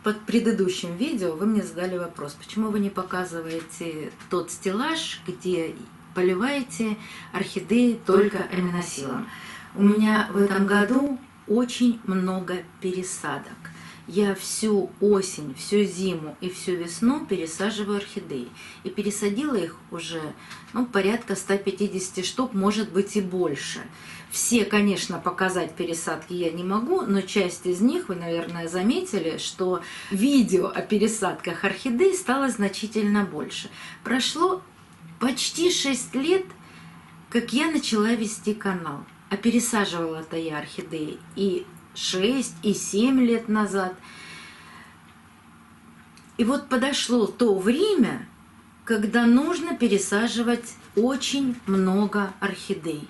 под предыдущим видео вы мне задали вопрос, почему вы не показываете тот стеллаж, где поливаете орхидеи только аминосилом. У меня в этом году очень много пересадок. Я всю осень, всю зиму и всю весну пересаживаю орхидеи. И пересадила их уже порядка 150 штук, может быть и больше. Все, конечно, показать пересадки я не могу, но часть из них, вы, наверное, заметили, что видео о пересадках орхидей стало значительно больше. Прошло почти 6 лет, как я начала вести канал. А пересаживала-то я орхидеи и 6, и 7 лет назад. И вот подошло то время, когда нужно пересаживать очень много орхидей.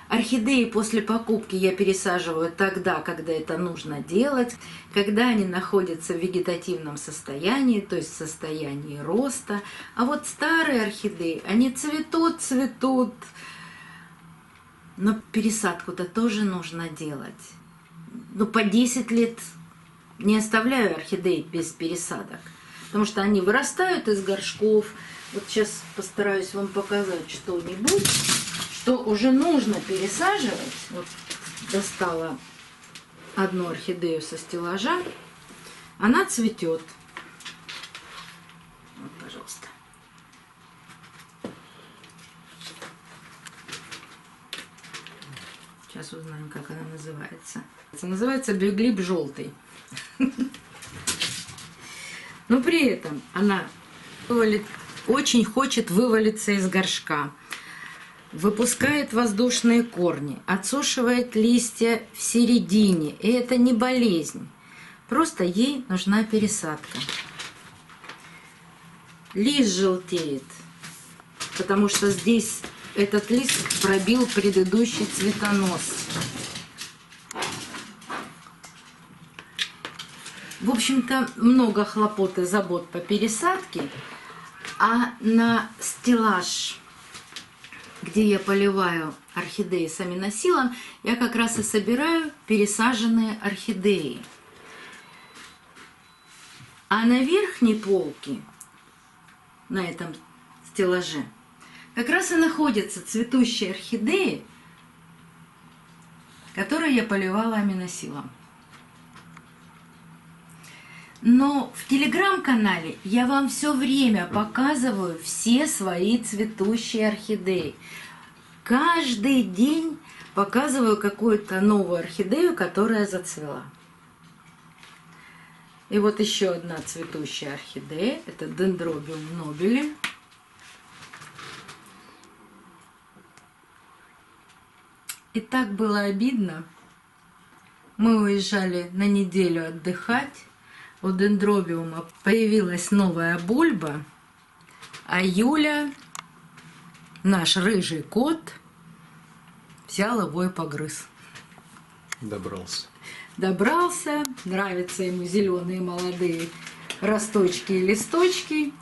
Орхидеи после покупки я пересаживаю тогда, когда это нужно делать, когда они находятся в вегетативном состоянии, то есть в состоянии роста. А вот старые орхидеи, они цветут, но пересадку-то тоже нужно делать. По 10 лет не оставляю орхидеи без пересадок, потому что они вырастают из горшков. Вот сейчас постараюсь вам показать что-нибудь, что уже нужно пересаживать. Вот достала одну орхидею со стеллажа. Она цветет. Вот, пожалуйста. Сейчас узнаем, как она называется. Называется бюглип желтый. Но при этом она очень хочет вывалиться из горшка. Выпускает воздушные корни, отсушивает листья в середине. И это не болезнь. Просто ей нужна пересадка. Лист желтеет, потому что здесь этот лист пробил предыдущий цветонос. В общем-то, много хлопот и забот по пересадке, а на стеллаж, где я поливаю орхидеи с аминосилом, я как раз и собираю пересаженные орхидеи. А на верхней полке, на этом стеллаже, как раз и находятся цветущие орхидеи, которые я поливала аминосилом. Но в телеграм-канале я вам все время показываю все свои цветущие орхидеи. Каждый день показываю какую-то новую орхидею, которая зацвела. И вот еще одна цветущая орхидея. Это Дендробиум нобили. И так было обидно. Мы уезжали на неделю отдыхать. У дендробиума появилась новая бульба, а Юля, наш рыжий кот, взял его и погрыз. Добрался, нравятся ему зеленые молодые росточки и листочки.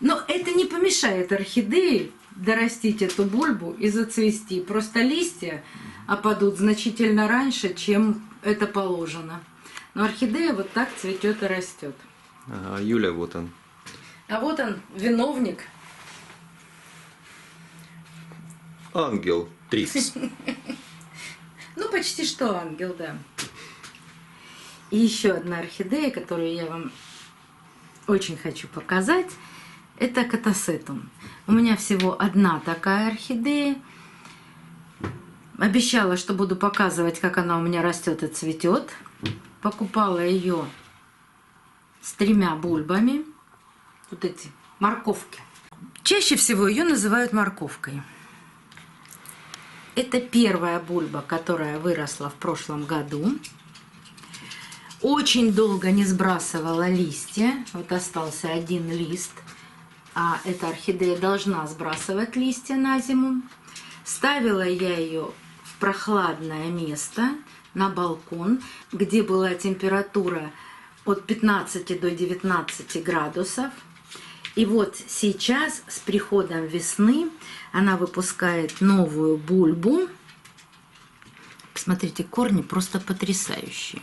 Но это не помешает орхидее дорастить эту бульбу и зацвести. Просто листья опадут значительно раньше, чем это положено. Но орхидея вот так цветет и растет. Ага, Юля, вот он. А вот он, виновник. Ангел Трикс. Почти что ангел, да. И еще одна орхидея, которую я вам очень хочу показать, это катасетум. У меня всего одна такая орхидея. Обещала, что буду показывать, как она у меня растет и цветет. Покупала ее с 3 бульбами. Вот эти морковки. Чаще всего ее называют морковкой. Это первая бульба, которая выросла в прошлом году. Очень долго не сбрасывала листья. Вот остался один лист. А эта орхидея должна сбрасывать листья на зиму. Ставила я ее в прохладное место, на балкон, где была температура от 15 до 19 градусов. И вот сейчас, с приходом весны, она выпускает новую бульбу. Посмотрите, корни просто потрясающие.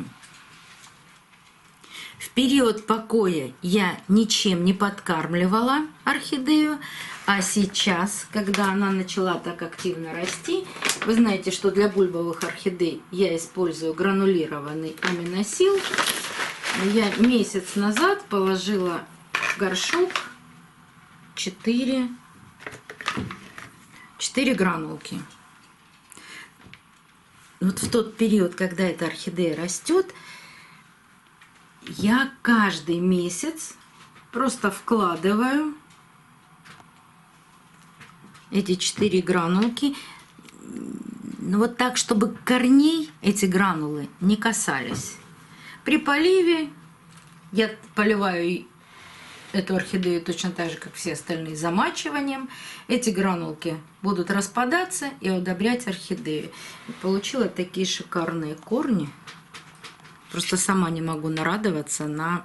В период покоя я ничем не подкармливала орхидею, а сейчас, когда она начала так активно расти, вы знаете, что для бульбовых орхидей я использую гранулированный аминосил. Я месяц назад положила в горшок 4 гранулки. Вот в тот период, когда эта орхидея растет, я каждый месяц просто вкладываю эти 4 гранулки, ну, вот так, чтобы корней эти гранулы не касались. При поливе я поливаю эту орхидею точно так же, как все остальные, замачиванием. Эти гранулки будут распадаться и удобрять орхидею. И получила такие шикарные корни. Просто сама не могу нарадоваться на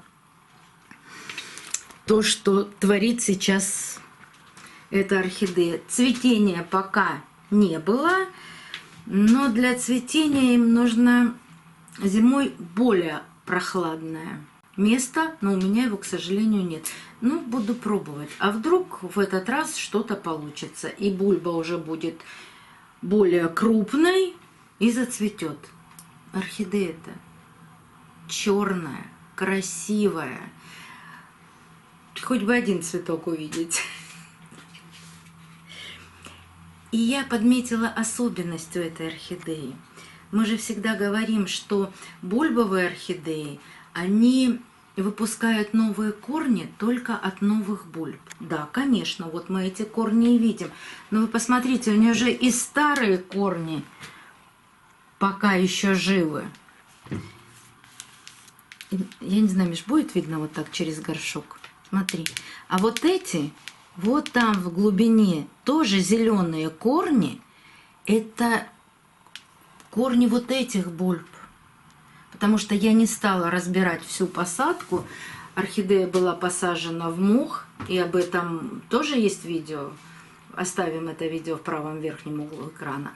то, что творит сейчас эта орхидея. Цветения пока не было, но для цветения им нужно зимой более прохладное место, но у меня его, к сожалению, нет. Ну, буду пробовать. А вдруг в этот раз что-то получится, и бульба уже будет более крупной и зацветет. Орхидея-то черная, красивая. Хоть бы один цветок увидеть. И я подметила особенность у этой орхидеи. Мы же всегда говорим, что бульбовые орхидеи, они выпускают новые корни только от новых бульб. Да, конечно, вот мы эти корни и видим. Но вы посмотрите, у нее же и старые корни пока еще живы. Я не знаю, Миш, будет видно вот так через горшок? Смотри. А вот эти, вот там в глубине, тоже зеленые корни, это корни вот этих бульб. Потому что я не стала разбирать всю посадку. Орхидея была посажена в мох, и об этом тоже есть видео. Оставим это видео в правом верхнем углу экрана.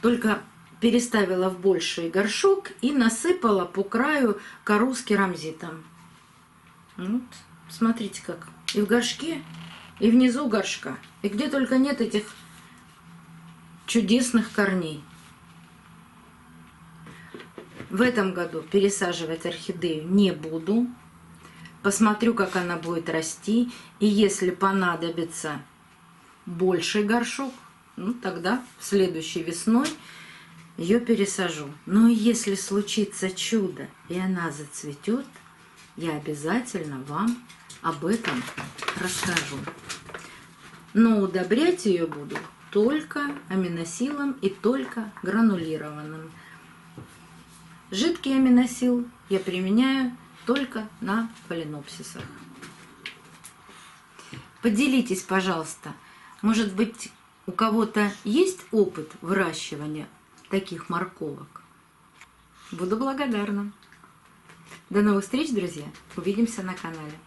Только переставила в больший горшок и насыпала по краю кору с керамзитом. Вот, смотрите как. И в горшке, и внизу горшка. И где только нет этих чудесных корней. В этом году пересаживать орхидею не буду. Посмотрю, как она будет расти. И если понадобится больший горшок, ну, тогда следующей весной ее пересажу. Но если случится чудо, и она зацветет, я обязательно вам об этом расскажу. Но удобрять ее буду только аминосилом и только гранулированным. Жидкий аминосил я применяю только на фаленопсисах. Поделитесь, пожалуйста, может быть, у кого-то есть опыт выращивания таких морковок? Буду благодарна. До новых встреч, друзья. Увидимся на канале.